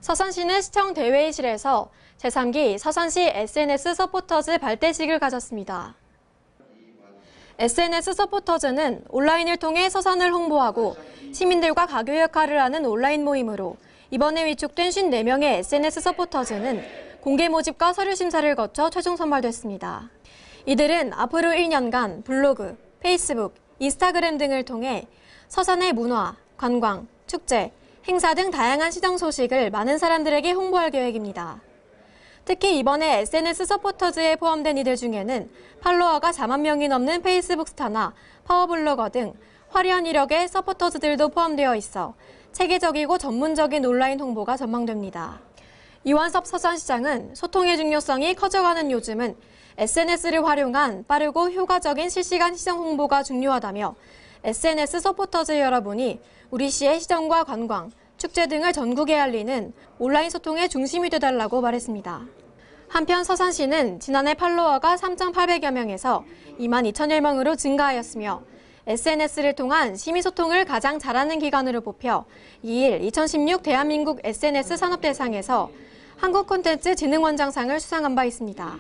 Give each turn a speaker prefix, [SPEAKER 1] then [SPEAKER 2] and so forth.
[SPEAKER 1] 서산시는 시청 대회의실에서 제3기 서산시 SNS 서포터즈 발대식을 가졌습니다. SNS 서포터즈는 온라인을 통해 서산을 홍보하고 시민들과 가교 역할을 하는 온라인 모임으로 이번에 위촉된 54명의 SNS 서포터즈는 공개 모집과 서류 심사를 거쳐 최종 선발됐습니다. 이들은 앞으로 1년간 블로그, 페이스북, 인스타그램 등을 통해 서산의 문화, 관광, 축제, 행사 등 다양한 시정 소식을 많은 사람들에게 홍보할 계획입니다. 특히 이번에 SNS 서포터즈에 포함된 이들 중에는 팔로워가 4만 명이 넘는 페이스북 스타나 파워블로거 등 화려한 이력의 서포터즈들도 포함되어 있어 체계적이고 전문적인 온라인 홍보가 전망됩니다. 이완섭 서산시장은 소통의 중요성이 커져가는 요즘은 SNS를 활용한 빠르고 효과적인 실시간 시정 홍보가 중요하다며 SNS 서포터즈 여러분이 우리 시의 시정과 관광, 축제 등을 전국에 알리는 온라인 소통의 중심이 되달라고 말했습니다. 한편 서산시는 지난해 팔로워가 3,800여 명에서 2만 2천여 명으로 증가하였으며 SNS를 통한 시민소통을 가장 잘하는 기관으로 뽑혀 2일 2016 대한민국 SNS 산업대상에서 한국콘텐츠진흥원장상을 수상한 바 있습니다.